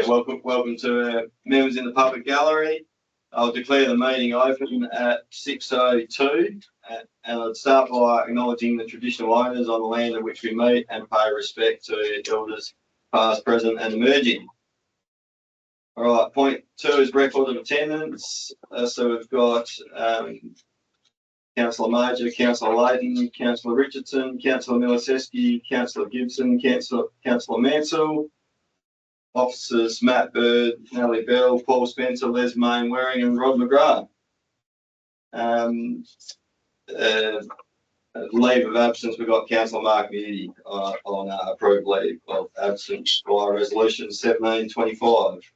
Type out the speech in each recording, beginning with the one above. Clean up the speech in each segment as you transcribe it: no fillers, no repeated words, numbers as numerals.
welcome to members in the public gallery. I'll declare the meeting open at 6:02, and I'll start by acknowledging the traditional owners on the land on which we meet and pay respect to elders past, present and emerging. All right, point 2 is record of attendance. So we've got Councillor Major, Councillor Layton, Councillor Richardson, Councillor Miliceski, Councillor Gibson, Councillor Mansell, officers Matt Bird, Natalie Bell, Paul Spencer, Les Waring and Rod McGrath. Leave of absence, we've got Councillor Mark Moody on approved leave of absence via resolution 1725.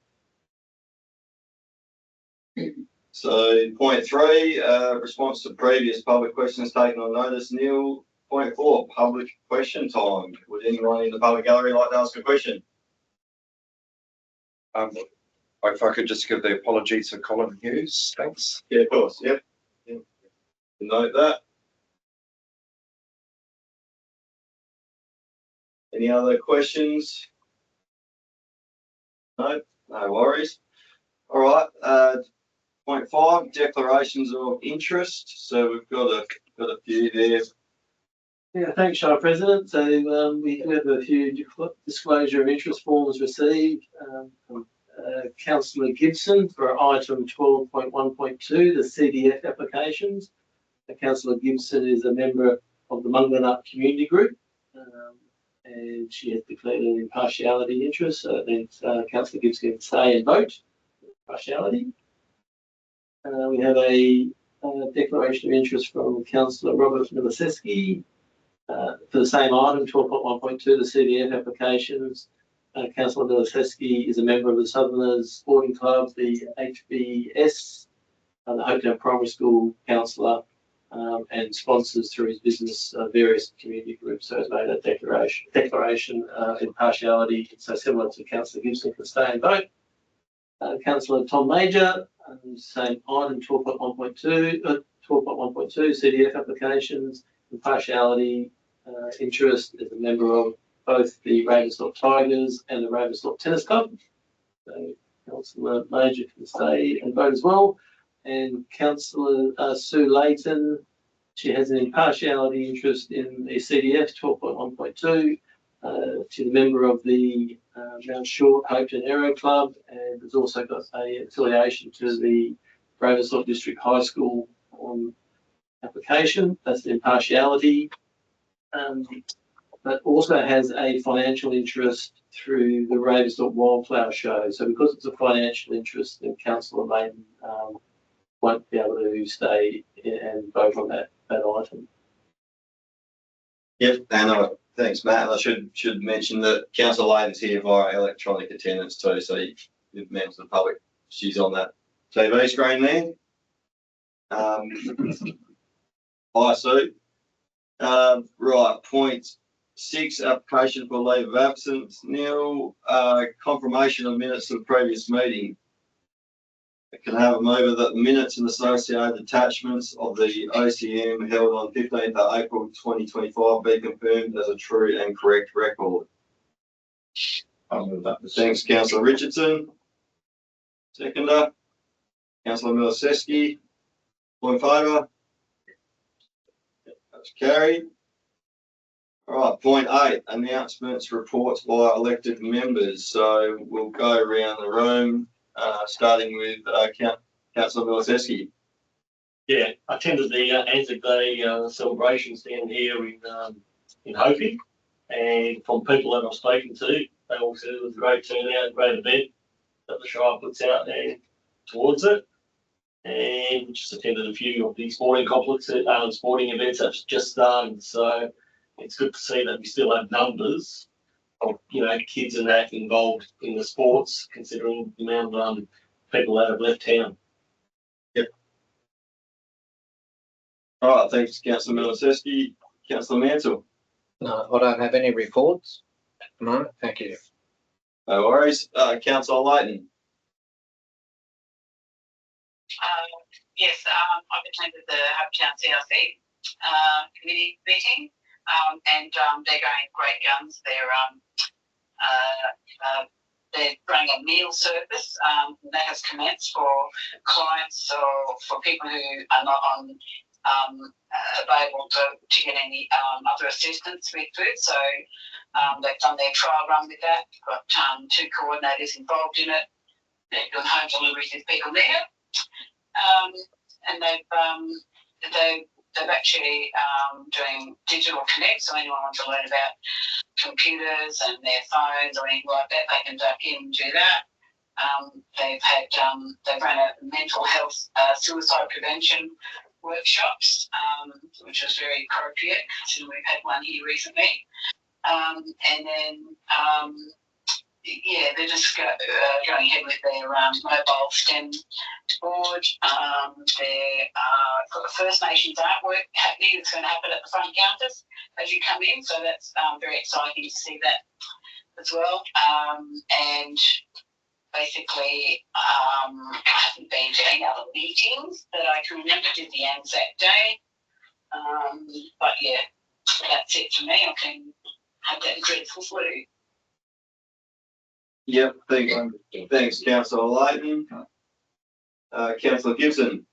So point 3, response to previous public questions taken on notice, Neil. Point 4, public question time. Would anyone in the public gallery like to ask a question? If I could just give the apologies for Colin Hughes, thanks. Yeah, of course. Yep. Note that. Any other questions? No worries. All right. Point 5, declarations of interest. So we've got a few there. Yeah, thanks, Shire President. So we have a few disclosure of interest forms received from Councillor Gibson for item 12.1.2, the CDF applications. Councillor Gibson is a member of the Munganup Community Group, and she has declared an impartiality interest. So that means Councillor Gibson can stay and vote. Impartiality. We have a declaration of interest from Councillor Robert Miliceski for the same item, 12.1.2, the CDF applications. Councillor Miliceski is a member of the Southerners Sporting Club, the HBS, the Hopetoun Primary School councillor, and sponsors through his business various community groups. So he's made a declaration of impartiality, so similar to Councillor Gibson, can stay and vote. Councillor Tom Major, same item, 12.1.2, CDF applications, impartiality, interest as a member of both the Ravensthorpe Tigers and the Ravensthorpe Tennis Club. So Councillor Major can stay and vote as well. And Councillor Sue Layton, she has an impartiality interest in the CDF, 12.1.2. She's a member of the Mount Short Hopetoun Aero Club and has also got an affiliation to the Ravensthorpe District High School application. That's the impartiality. But also has a financial interest through the Ravensthorpe Wildflower Show. So because it's a financial interest, then Councillor Layton won't be able to stay and vote on that item. Yep, and thanks, Matt. I should mention that Councillor Layton's here via electronic attendance too, so you've members of the public. She's on that TV screen there. Hi, Sue. Right, point 6, application for leave of absence. Neil, confirmation of minutes of the previous meeting. I can have a mover that the minutes and associated attachments of the OCM held on 15th of April 2025 be confirmed as a true and correct record. I'll move that. Thanks, Councillor Richardson. Seconder, Councillor Miliceski. All in favour? That's carried. All right, point 8, announcements, reports by elected members. So we'll go around the room, starting with Councillor Miliceski. Yeah, I attended the Anzac Day celebrations down here in Hopi, and from people that I've spoken to, they all said it was a great turnout, great event that the Shire puts out there towards it. And just attended a few of the sporting complexes, sporting events that's just started. So it's good to see that we still have numbers of kids and that involved in the sports, considering the amount of people that have left town. Yep. All right, thanks, Councillor Miliceski. Councillor Mansell. No, I don't have any reports. No, thank you. No worries. Councillor Layton. Yes, I've attended the Hopetoun CRC committee meeting, and they're going great guns. They're they're running a meal service that has commenced for clients or for people who are not on available to get any other assistance with food. So they've done their trial run with that. Got 2 coordinators involved in it. They're doing home deliveries with people there, and they've actually doing digital connect. So anyone wants to learn about computers and their phones or anything like that, they can duck in and do that. They've run a mental health suicide prevention workshops, which was very appropriate. So we've had one here recently, and then they're just going ahead with their mobile STEM board. They've got the First Nations artwork happening. It's going to happen at the front counters as you come in, so that's very exciting to see that as well. And basically, I haven't been to any other meetings that I can remember. Did the Anzac Day, but yeah, that's it for me. I can have that dreadful flu. Yep, thanks, Councillor Layton. Councillor Gibson.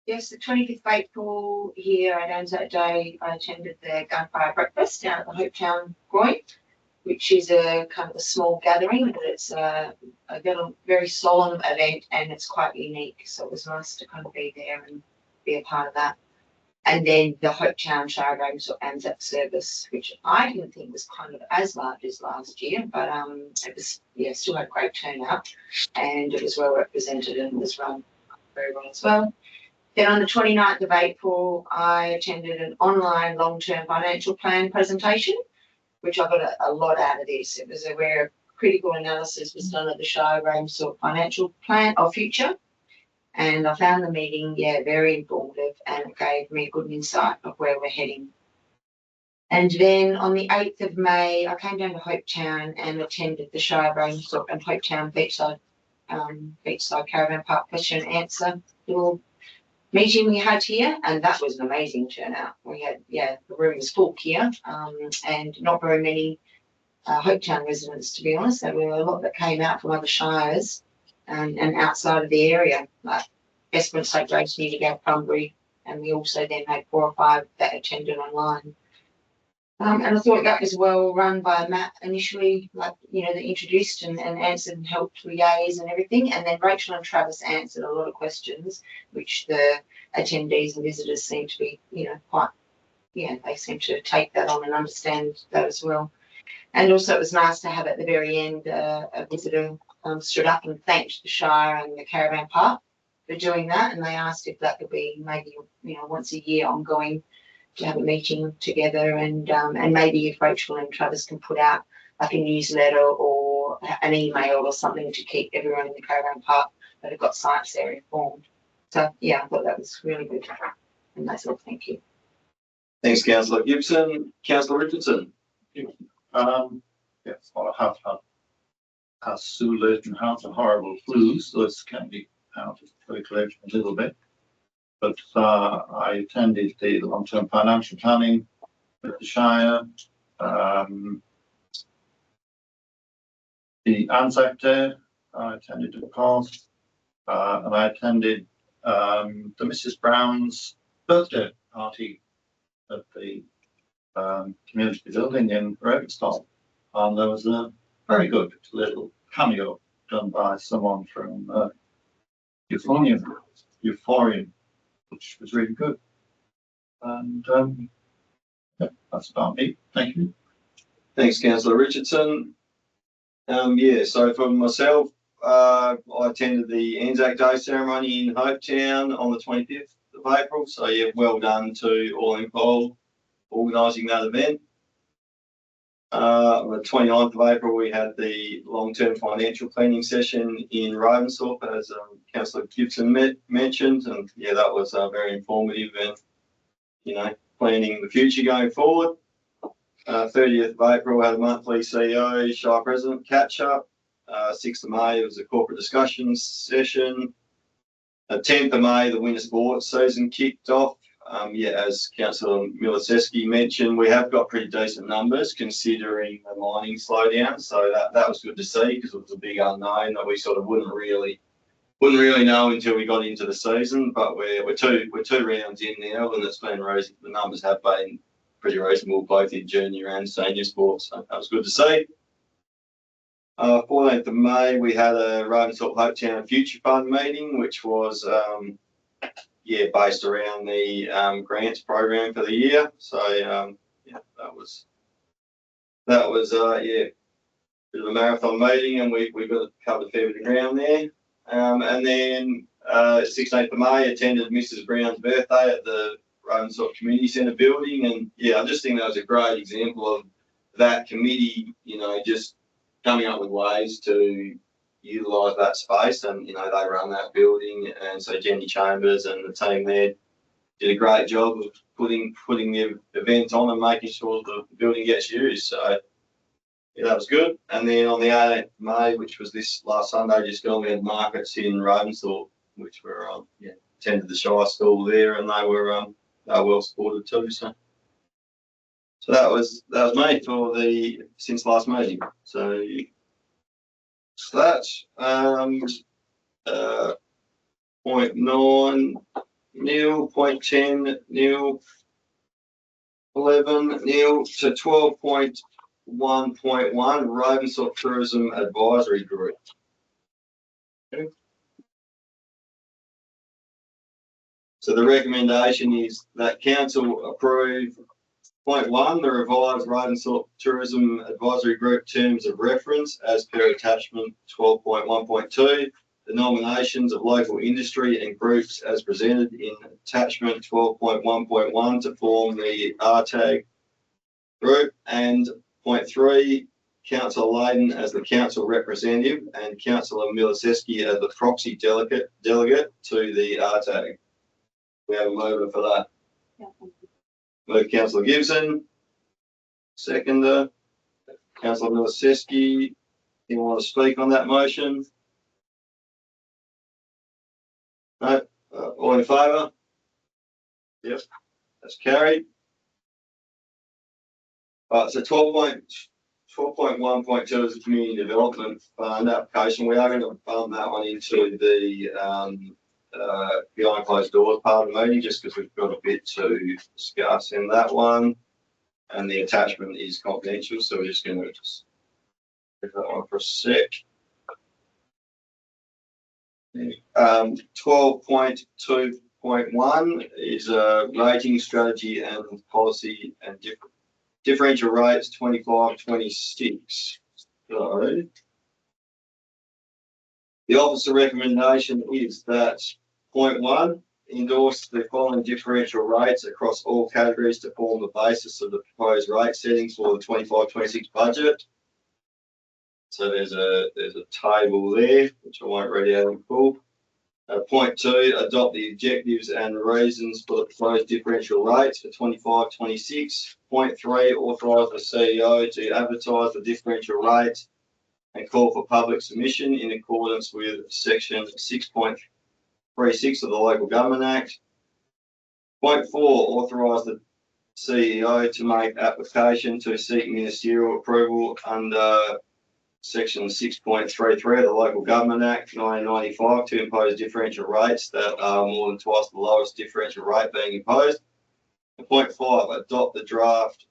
Yes, the 25th of April here at Anzac Day, I attended the gunfire breakfast down at the Hopetoun Groin, which is a kind of a small gathering, but it's a very solemn event and it's quite unique. So it was nice to kind of be there and be a part of that. And then the Hopetoun Shire of Ravensthorpe Anzac service, which I didn't think was kind of as large as last year, but it was, still had great turnout and it was well represented and it was run very well as well. Then on the 29th of April, I attended an online long-term financial plan presentation, which I got a lot out of this. It was where critical analysis was done at the Shire of Ravensthorpe financial plan or future. And I found the meeting, very informative and it gave me a good insight of where we're heading. And then on the 8th of May, I came down to Hopetoun and attended the Shire of Ravensthorpe and Hopetoun Beachside Caravan Park question and answer little meeting we had here, and that was an amazing turnout. We had, the room was full here, and not very many Hopetoun residents, to be honest. There were a lot that came out from other shires and outside of the area, like Esperance, St. Grace, Newdigate, Bunbury, and we also then had 4 or 5 that attended online. And I thought that was well run by Matt initially, that introduced and answered and helped liaise and everything. And then Rachel and Travis answered a lot of questions, which the attendees and visitors seem to be, they seem to take that on and understand that as well. And also it was nice to have at the very end a visitor stood up and thanked the Shire and the Caravan Park for doing that. And they asked if that could be maybe, once a year ongoing, to have a meeting together and maybe if Rachel and Travis can put out like a newsletter or an email or something to keep everyone in the Caravan Park that have got sites there informed. So I thought that was really good. And that's all. Thank you. Thanks, Councillor Gibson. Councillor Richardson. Yes, well, I have had Sue and had a horrible flu, so it's can be out of circulation a little bit. But I attended the long-term financial planning with the Shire, the Anzac Day, I attended of course, and I attended the Mrs. Brown's birthday party at the community building in Ravensthorpe, and there was a very good little cameo done by someone from Euphorian, which was really good. And that's about me. Thank you. Thanks, Councillor Richardson. So for myself, I attended the Anzac Day ceremony in Hopetoun on the 25th of April. So well done to all involved organising that event. On the 29th of April, we had the long-term financial planning session in Ravensthorpe, as Councillor Gibson mentioned, and that was very informative and planning the future going forward. 30th of April, we had a monthly CEO Shire President catch-up. 6th of May, it was a corporate discussion session. 10th of May, the winter sports season kicked off as Councillor Miliceski mentioned, we have got pretty decent numbers considering the mining slowdown. So that was good to see because it was a big unknown that we sort of wouldn't really know until we got into the season. But we're two rounds in now, and it's been the numbers have been pretty reasonable both in junior and senior sports. So that was good to see. 14th of May, we had a Ravensthorpe Hopetoun Future Fund meeting, which was based around the grants program for the year. So that was bit of a marathon meeting, and we got covered a fair bit of ground there. And then 16th of May, attended Mrs. Brown's birthday at the Ravensthorpe Community Centre building, and I just think that was a great example of that committee, just coming up with ways to utilise that space, and they run that building, and so Jenny Chambers and the team there did a great job of putting the event on and making sure the building gets used. So that was good. And then on the 18th of May, which was this last Sunday, just gone, we had markets in Ravensthorpe, which were attended the Shire school there, and they were well supported too. So that was me for the since last meeting. So that's 0.9 nil, 0.10 nil, 11 nil to 12.1.1 Ravensthorpe Tourism Advisory Group. Okay. So the recommendation is that council approve 0.1, the revised Ravensthorpe Tourism Advisory Group terms of reference as per attachment 12.1.2, the nominations of local industry and groups as presented in attachment 12.1.1 to form the RTAG group, and 0.3, Councillor Layden as the council representative and Councillor Miliceski as the proxy delegate to the RTAG. We have a mover for that. Move Councillor Gibson. Seconder, Councillor Miliceski. You want to speak on that motion? No. All in favour? Yep, that's carried. So 12.1.2 is a community development fund application. We are going to bump that one into the behind closed doors part of the meeting, just because we've got a bit to discuss in that one, and the attachment is confidential, so we're just going to leave that one for a sec. 12.2.1 is a rating strategy and policy and differential rates 25-26. So the officer recommendation is that 0.1, endorse the following differential rates across all categories to form the basis of the proposed rate settings for the 25-26 budget. So there's a table there, which I won't read out in full. 0.2, adopt the objectives and reasons for the proposed differential rates for 25-26. 0.3, authorise the CEO to advertise the differential rates and call for public submission in accordance with section 6.36 of the Local Government Act. 0.4, authorise the CEO to make application to seek ministerial approval under section 6.33 of the Local Government Act 1995 to impose differential rates that are more than twice the lowest differential rate being imposed. 0.5, adopt the draft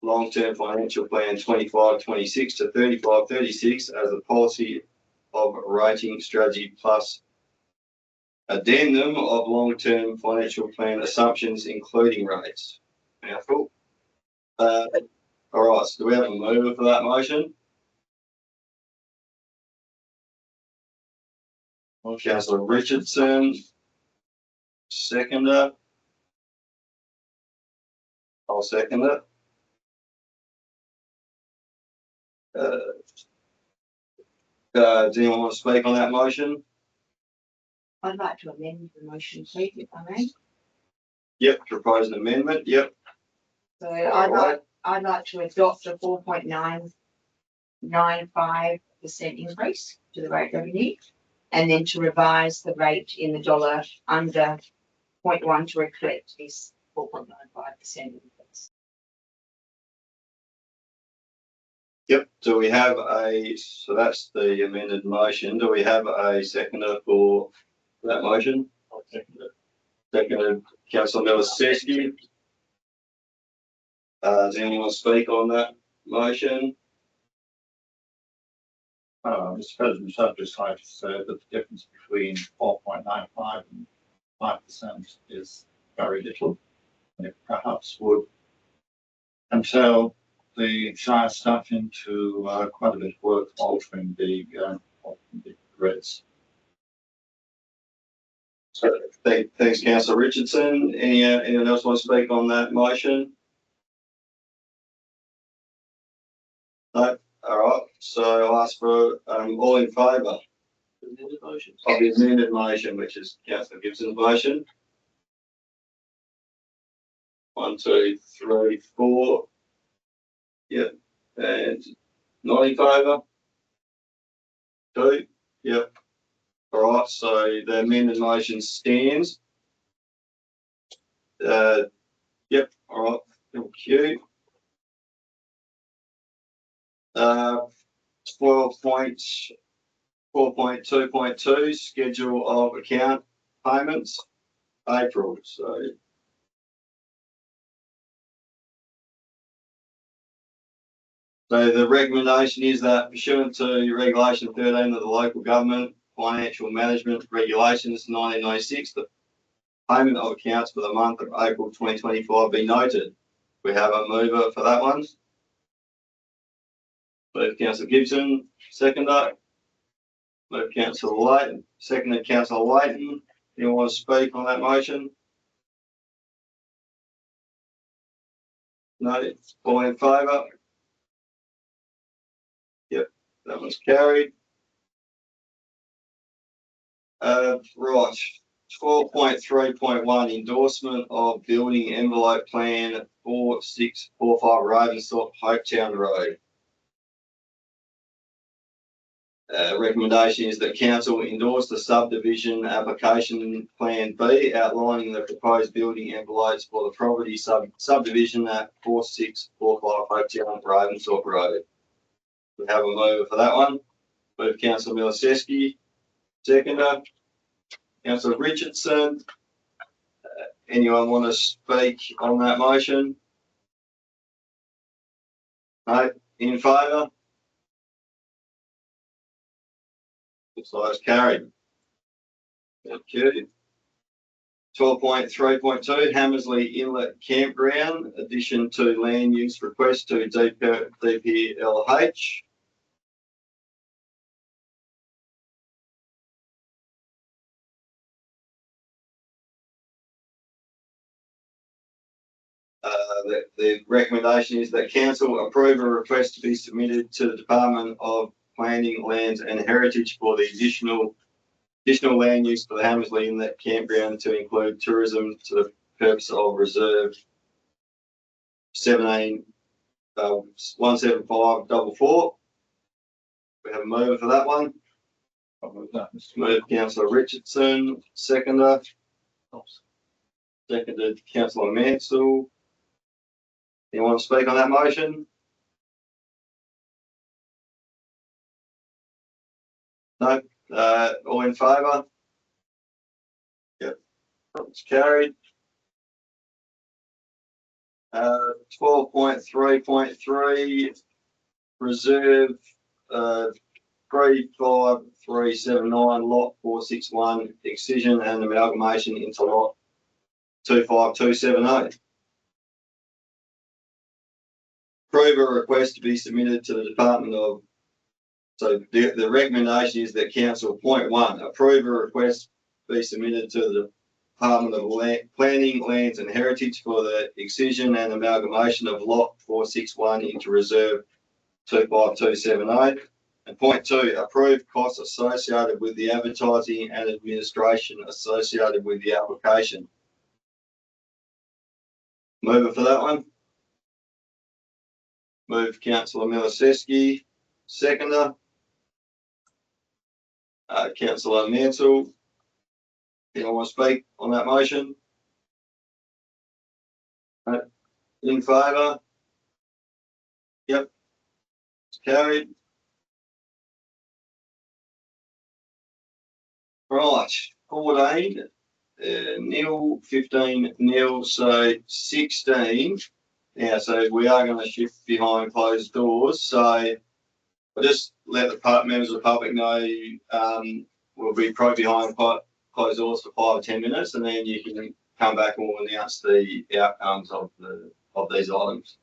long-term financial plan 25-26 to 35-36 as a policy of rating strategy plus addendum of long-term financial plan assumptions, including rates. Mouthful. All right, so do we have a mover for that motion? Councillor Richardson. Seconder. I'll second it. Does anyone want to speak on that motion? I'd like to amend the motion, please, if I may. Yep, propose an amendment. Yep. So I'd like to adopt a 4.995% increase to the rate revenue, and then to revise the rate in the dollar under 0.1 to reflect this 4.95% increase. Yep, do we have so that's the amended motion. Do we have a seconder for that motion? I'll second it. Seconded, councillor Miloseski. Does anyone speak on that motion? Mr. President, I'd just like to say that the difference between 4.95 and 5% is very little. And it perhaps would entail the Shire staff into quite a bit of work altering the grids. So, thanks, councillor Richardson. Anyone else want to speak on that motion? No? All right, so I'll ask for all in favour Amended motion. of the amended motion, which is councillor Gibson's motion. 1, 2, 3, 4. Yep, and not in favour. 2. Yep. All right, so the amended motion stands. Yep. All right. Thank you. 12.4.2.2 schedule of account payments, April. So the recommendation is that pursuant to Regulation 13 of the Local Government Financial Management Regulations 1996, the payment of accounts for the month of April 2025 be noted. We have a mover for that one. Move councillor Gibson, seconder. Move councillor Layton, seconded councillor Layton. Anyone want to speak on that motion? No, all in favour? Yep, that one's carried. Right, 12.3.1 endorsement of building envelope plan 4645 Ravensthorpe, Hopetoun Road. Recommendation is that council endorse the subdivision application plan B outlining the proposed building envelopes for the property subdivision at 4645 Hopetoun Ravensthorpe Road. We have a mover for that one. Move councillor Miloseski, seconder. Councillor Richardson. Anyone want to speak on that motion? No, in favour? Looks like it's carried. Thank you. 12.3.2 Hammersley Inlet Campground, addition to land use request to DPLH. The recommendation is that council approve a request to be submitted to the Department of Planning, Lands and Heritage for the additional land use for the Hammersley Inlet Campground to include tourism to the purpose of reserve 17544. We have a mover for that one. I'll move that, Mr. Move councillor Richardson, seconder. Seconded councillor Mansell. Anyone want to speak on that motion? No. All in favour? Yep. It's carried. 12.3.3 reserve 35379 lot 461 excision and amalgamation into lot 25270. Approve a request to be submitted to the Department of. So the recommendation is that council, point 1, approve a request be submitted to the Department of Planning, Lands and Heritage for the excision and amalgamation of lot 461 into reserve 25270. And point 2, approve costs associated with the advertising and administration associated with the application. Mover for that one. Move councillor Miloseski, seconder. Councillor Mansell. Anyone want to speak on that motion? In favour? Yep. Carried. Right, 14, nil, 15, nil, so 16. Yeah, so we are going to shift behind closed doors. So I'll just let the members of the public know we'll be probably behind closed doors for 5 or 10 minutes, and then you can come back and we'll announce the outcomes of these items.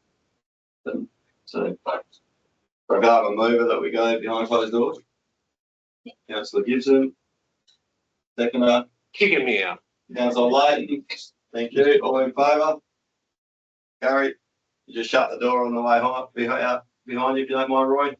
So, for a mover that we go behind closed doors. Councillor Gibson. Seconder. Kicking me out. Councillor Layton. Thank you. All in favour? Gary, you just shut the door on the way out behind you if you don't mind, Roy.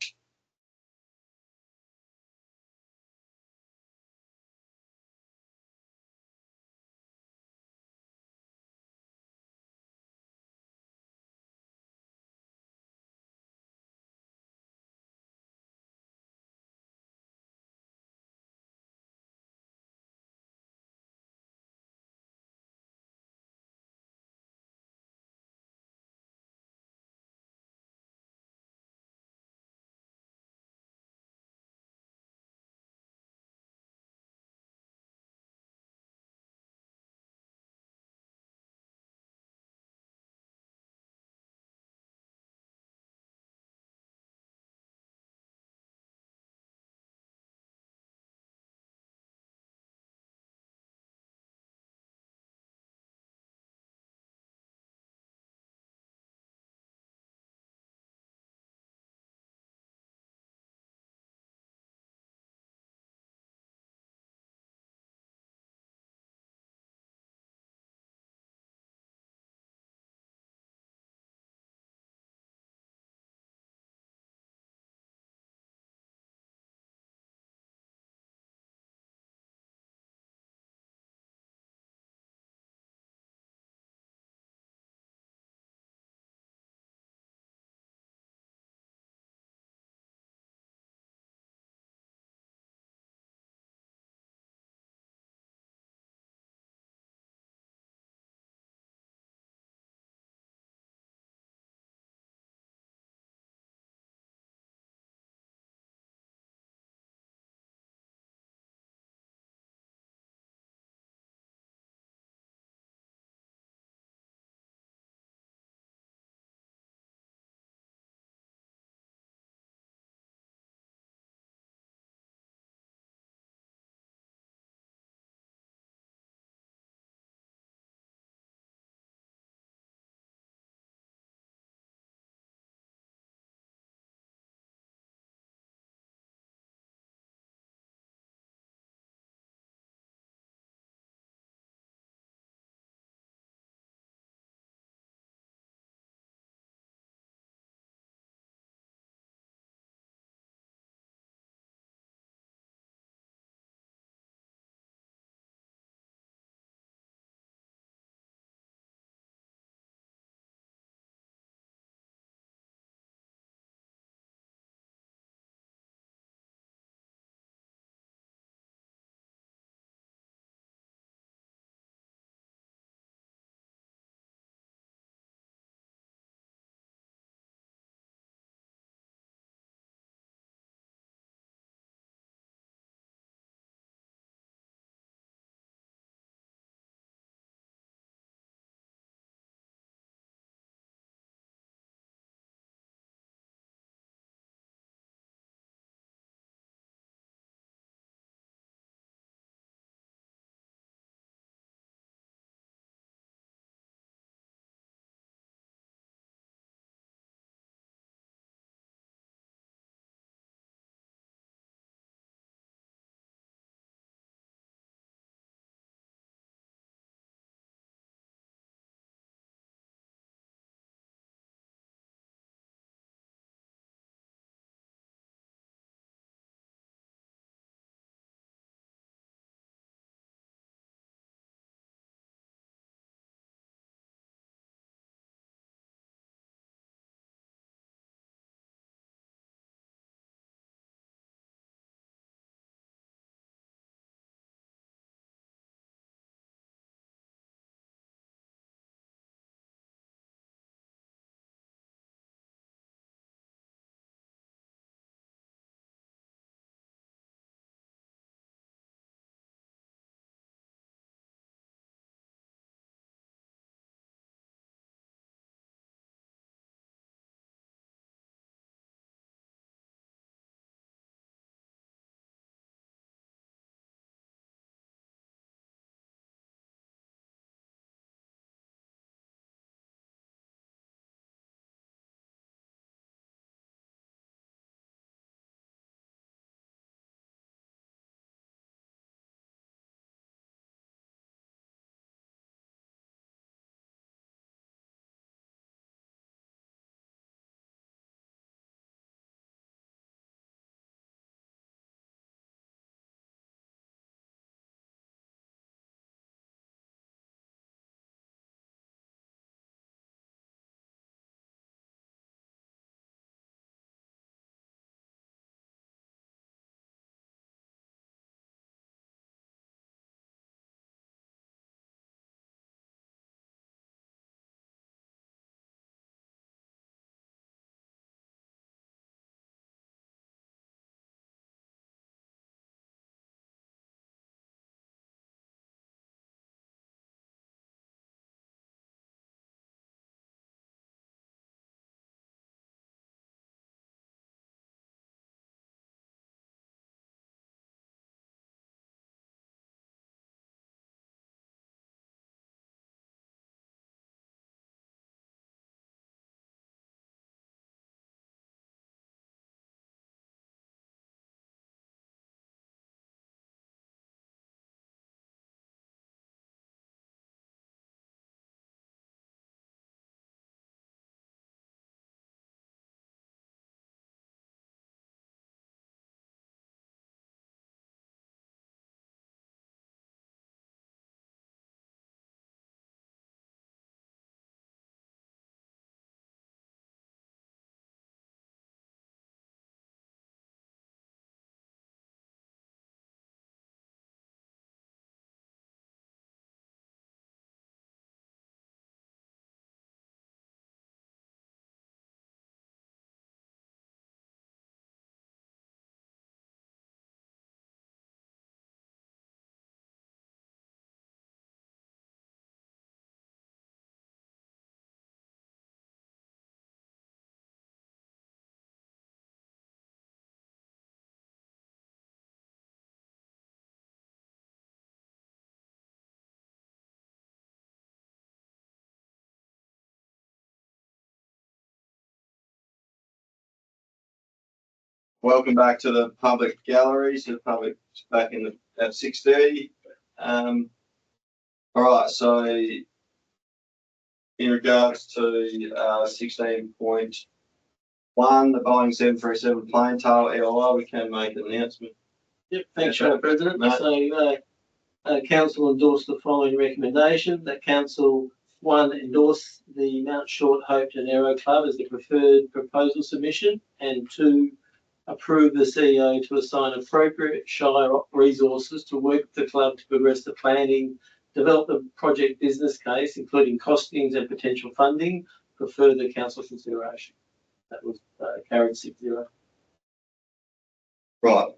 welcome back to the public gallery. So the public's back at 6:30. All right, so in regards to 16.1, the Boeing 737 plane tail LI, we can make an announcement. Yep, thanks, Shire President. Matt. So, council endorsed the following recommendation, that council, one, endorse the Mount Short Hopetoun Aero Club as the preferred proposal submission, and two, approve the CEO to assign appropriate Shire resources to work with the club to progress the planning, develop the project business case, including costings and potential funding for further council consideration. That was carried 6-0. Right.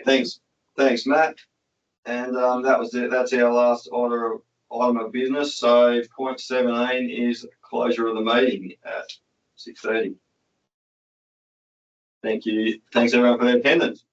Thanks, Matt. And that was it. That's our last item of business. So point 17 is closure of the meeting at 6:30. Thank you. Thanks everyone for their attendance.